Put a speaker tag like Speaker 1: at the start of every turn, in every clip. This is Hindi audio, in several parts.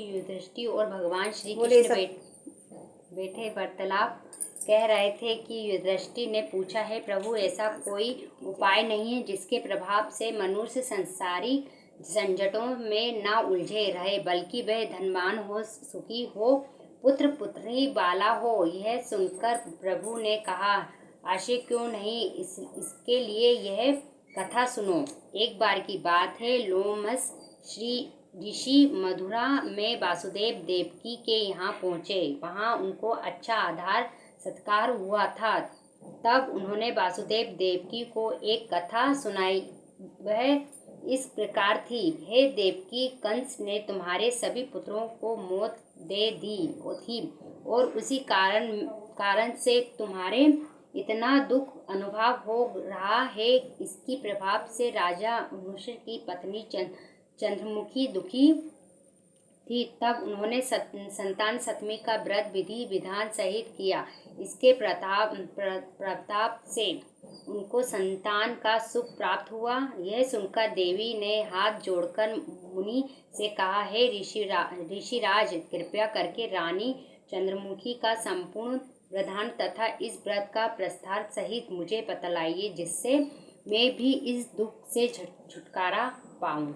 Speaker 1: युधिष्ठिर और भगवान श्री कृष्ण बैठे वार्तालाप कह रहे थे कि युधिष्ठिर ने पूछा, है प्रभु, ऐसा कोई उपाय नहीं है जिसके प्रभाव से मनुष्य संसारी झंझटों में न उलझे रहे, बल्कि वह धनवान हो, सुखी हो, पुत्र पुत्री वाला हो। यह सुनकर प्रभु ने कहा, आशय क्यों नहीं, इसके लिए यह कथा सुनो। एक बार की बात है, लोमस ऋषि मथुरा में वासुदेव देवकी के यहाँ पहुँचे। वहाँ उनको अच्छा आदर सत्कार हुआ था। तब उन्होंने वासुदेव देवकी को एक कथा सुनाई। वह इस प्रकार थी, हे देवकी, कंस ने तुम्हारे सभी पुत्रों को मौत दे दी थी और उसी कारण से तुम्हारे इतना दुख अनुभव हो रहा है। इसकी प्रभाव से राजा अनुष की पत्नी चंद्रमुखी दुखी थी। तब उन्होंने संतान सप्तमी का व्रत विधि विधान सहित किया। इसके प्रताप से उनको संतान का सुख प्राप्त हुआ। यह सुनकर देवी ने हाथ जोड़कर मुनि से कहा, हे ऋषिराज, कृपया करके रानी चंद्रमुखी का संपूर्ण वृतांत तथा इस व्रत का प्रस्तार सहित मुझे बतलाइए, जिससे मैं भी इस दुख से छुटकारा पाऊं।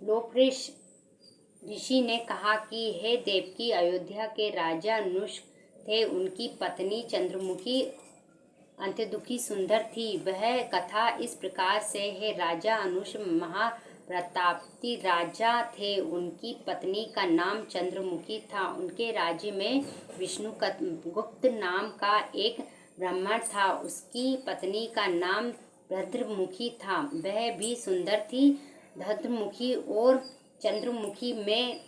Speaker 1: लोमस ऋषि ने कहा कि हे देवकी, अयोध्या के राजा अनुष थे। उनकी पत्नी चंद्रमुखी अत्यंत दुखी सुंदर थी। वह कथा इस प्रकार से है, राजा अनुष महाप्रतापी राजा थे। उनकी पत्नी का नाम चंद्रमुखी था। उनके राज्य में विष्णुगुप्त नाम का एक ब्राह्मण था। उसकी पत्नी का नाम भद्रमुखी था। वह भी सुंदर थी। भद्रमुखी और चंद्रमुखी में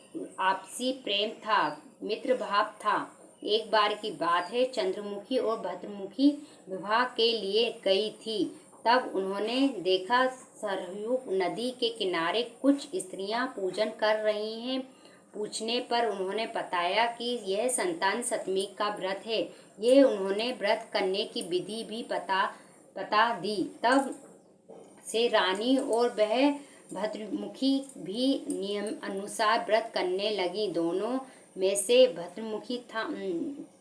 Speaker 1: आपसी प्रेम था, मित्र भाव था। एक बार की बात है, चंद्रमुखी और भद्रमुखी विवाह के लिए गई थी। तब उन्होंने देखा, सरयू नदी के किनारे कुछ स्त्रियां पूजन कर रही हैं। पूछने पर उन्होंने बताया कि यह संतान सप्तमी का व्रत है। यह उन्होंने व्रत करने की विधि भी बता दी। तब से रानी और वह भद्रमुखी भी नियम अनुसार व्रत करने लगी। दोनों में से भद्रमुखी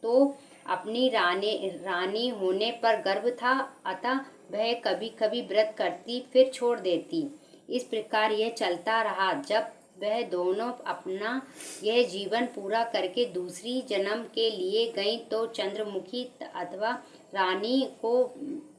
Speaker 1: तो अपनी रानी होने पर गर्व था, अतः वह कभी कभी व्रत करती फिर छोड़ देती। इस प्रकार यह चलता रहा। जब वह दोनों अपना यह जीवन पूरा करके दूसरी जन्म के लिए गई, तो चंद्रमुखी अथवा रानी को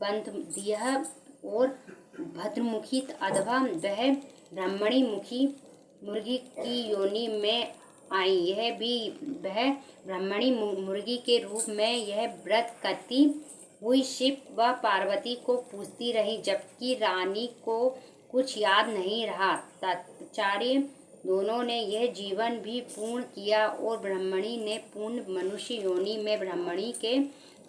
Speaker 1: बंध दिया और भद्रमुखी अथवा वह ब्राह्मणी मुर्गी की योनि में आई। यह भी वह ब्राह्मणी मुर्गी के रूप में यह व्रत करती हुई शिव व पार्वती को पूजती रही, जबकि रानी को कुछ याद नहीं रहा। तत्पश्चात दोनों ने यह जीवन भी पूर्ण किया और ब्राह्मणी ने पूर्ण मनुष्य योनि में ब्राह्मणी के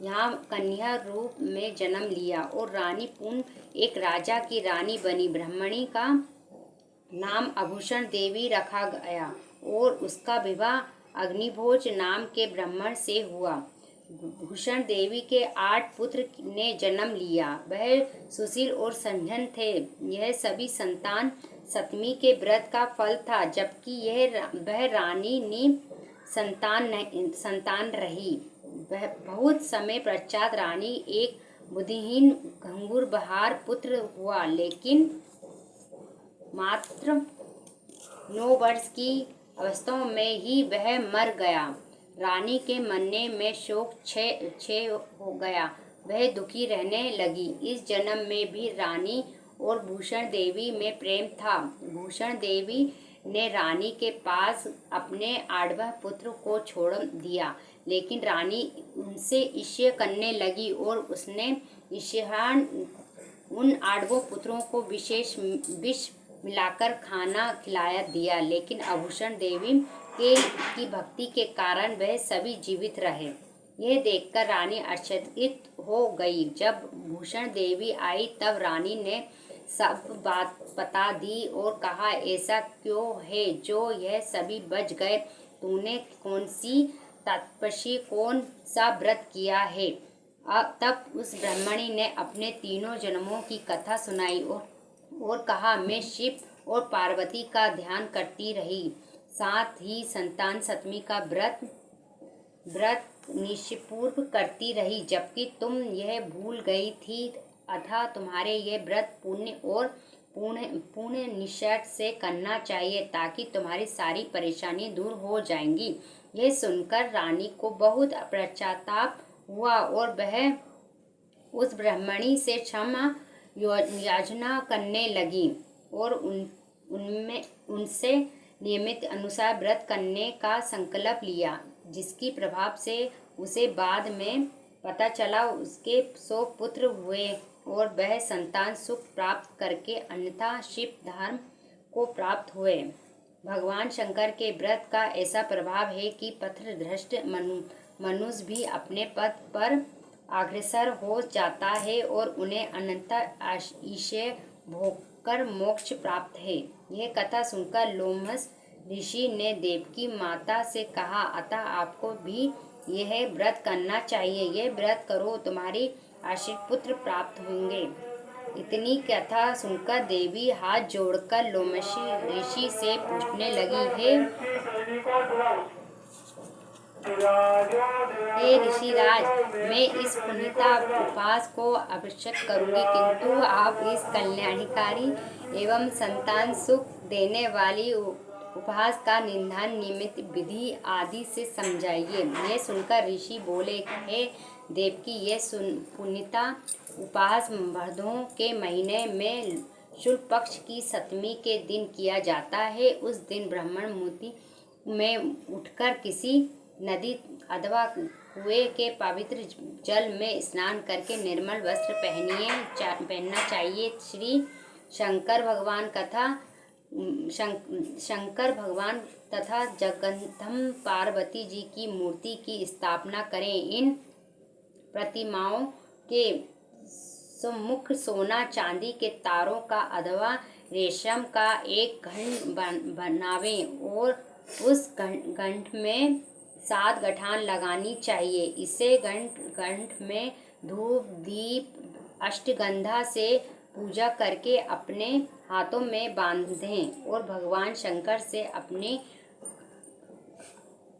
Speaker 1: यहाँ कन्या रूप में जन्म लिया और रानी पूर्ण एक राजा की रानी बनी। ब्राह्मणी का नाम आभूषण देवी रखा गया और उसका विवाह अग्निभोज नाम के ब्राह्मण से हुआ। भूषण देवी के 8 पुत्र ने जन्म लिया। वह सुशील और सज्जन थे। यह सभी संतान सप्तमी के व्रत का फल था, जबकि वह रानी ने संतान रही। वह बहुत समय पश्चात रानी एक बुद्धिहीन घंघूर बहार पुत्र हुआ, लेकिन मात्र 9 वर्ष की अवस्था में ही वह मर गया। रानी के मरने में शोक क्षय हो गया। वह दुखी रहने लगी। इस जन्म में भी रानी और भूषण देवी में प्रेम था। भूषण देवी ने रानी के पास अपने 8वां पुत्र को छोड़ दिया, लेकिन रानी उनसे ईर्ष्या करने लगी और उसने ईर्ष्यान उन 8 पुत्रों को विशेष विष मिलाकर खाना खिलाया दिया, लेकिन आभूषण देवी की भक्ति के कारण वह सभी जीवित रहे। यह देखकर रानी आश्चर्यचकित हो गई। जब भूषण देवी आई, तब रानी ने सब बात बता दी और कहा, ऐसा क्यों है जो यह सभी बच गए? तूने कौन सी तपस्या कौन सा व्रत किया है? तब उस ब्राह्मणी ने अपने तीनों जन्मों की कथा सुनाई और कहा, मैं शिव और पार्वती का ध्यान करती रही। साथ ही संतान सप्तमी का व्रत निष्ठपूर्व करती रही, जबकि तुम यह भूल गई थी। अतः तुम्हारे यह व्रत पुण्य और पूर्ण निश्चय से करना चाहिए, ताकि तुम्हारी सारी परेशानी दूर हो जाएंगी। यह सुनकर रानी को बहुत पश्चाताप हुआ और वह उस ब्राह्मणी से क्षमा याचना करने लगी और उनसे नियमित अनुसार व्रत करने का संकल्प लिया, जिसकी प्रभाव से उसे बाद में पता चला उसके 100 पुत्र हुए और वह संतान सुख प्राप्त करके अन्यथा शिव धर्म को प्राप्त हुए। भगवान शंकर के व्रत का ऐसा प्रभाव है कि पथभ्रष्ट मनुष्य भी अपने पथ पर अग्रसर हो जाता है और उन्हें अनंत ईश्वर भोगकर मोक्ष प्राप्त है। यह कथा सुनकर लोमस ऋषि ने देवकी माता से कहा, अतः आपको भी यह व्रत करना चाहिए। यह व्रत करो, तुम्हारी आश्रित पुत्र प्राप्त होंगे। इतनी कथा सुनकर देवी हाथ जोड़कर लोमस ऋषि से पूछने लगी, हे ऋषिराज, मैं इस पुनीता उपवास को अवश्य करूंगी, किंतु आप इस कल्याणकारी एवं संतान सुख देने वाली उपवास का निधान निमित्त विधि आदि से समझाइए। यह सुनकर ऋषि बोले, हे देवकी, यह पुनीता उपवास भदों के महीने में शुक्ल पक्ष की सप्तमी के दिन किया जाता है। उस दिन ब्राह्मण मुहूर्त में उठकर किसी नदी अथवा कुएं के पवित्र जल में स्नान करके निर्मल वस्त्र पहनना चाहिए। श्री शंकर भगवान तथा जगन्नाथ पार्वती जी की मूर्ति की स्थापना करें। इन प्रतिमाओं के सम्मुख सोना चांदी के तारों का अथवा रेशम का एक घंट बनावें और उस घंट में 7 गठान लगानी चाहिए। इसे घंट में धूप दीप अष्टगंधा से पूजा करके अपने हाथों में बांधें और भगवान शंकर से अपनी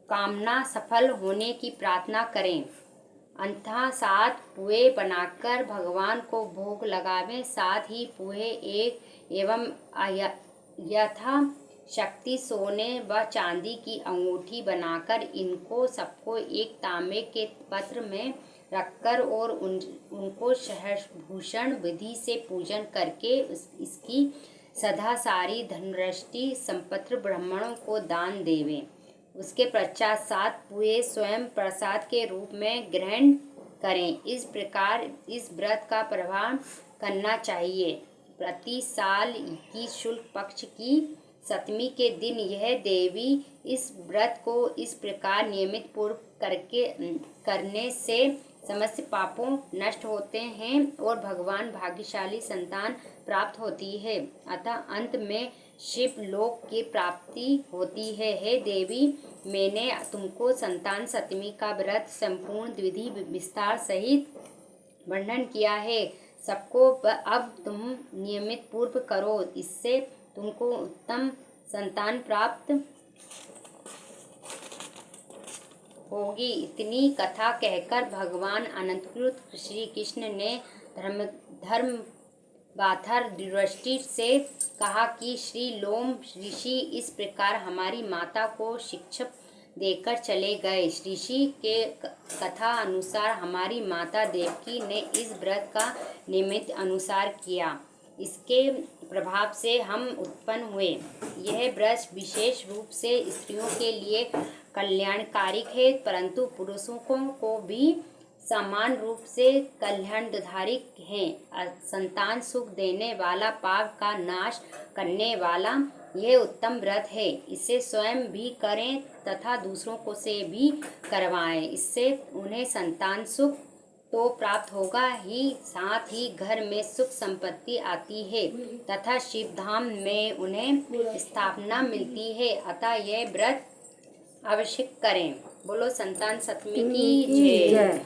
Speaker 1: कामना सफल होने की प्रार्थना करें। अंततः 7 पुए बनाकर भगवान को भोग लगावें। साथ ही पुए एवं यथा शक्ति सोने व चांदी की अंगूठी बनाकर इनको सबको एक तांबे के पात्र में रखकर और उनको सहस्रभूषण विधि से पूजन करके इसकी सदा सारी धनराशि संपत्ति ब्राह्मणों को दान देवें। उसके पश्चात 7 पुए स्वयं प्रसाद के रूप में ग्रहण करें। इस प्रकार इस व्रत का प्रभाव करना चाहिए। प्रति साल की शुक्ल पक्ष की सप्तमी के दिन यह देवी इस व्रत को इस प्रकार नियमित पूर्व करने से समस्त पापों नष्ट होते हैं और भगवान भाग्यशाली संतान प्राप्त होती है। अतः अंत में शिव लोक की प्राप्ति होती है। हे देवी, मैंने तुमको संतान सप्तमी का व्रत संपूर्ण विधि विस्तार सहित वर्णन किया है। सबको अब तुम नियमित पूर्व करो, इससे तुमको उत्तम संतान प्राप्त होगी। इतनी कथा कहकर भगवान अनंतकृत श्री कृष्ण ने धर्मवाथर दृष्टि से कहा कि श्री लोम ऋषि इस प्रकार हमारी माता को शिक्षा देकर चले गए। ऋषि के कथा अनुसार हमारी माता देवकी ने इस व्रत का निमित्त अनुसार किया। इसके प्रभाव से हम उत्पन्न हुए। यह व्रत विशेष रूप से स्त्रियों के लिए कल्याणकारी है, परंतु पुरुषों को भी समान रूप से कल्याणदायी है। संतान सुख देने वाला, पाप का नाश करने वाला यह उत्तम व्रत है। इसे स्वयं भी करें तथा दूसरों को से भी करवाएं। इससे उन्हें संतान सुख तो प्राप्त होगा ही, साथ ही घर में सुख संपत्ति आती है तथा शिवधाम में उन्हें स्थापना मिलती है। अतः यह व्रत अवश्य करें। बोलो संतान सप्तमी की जय।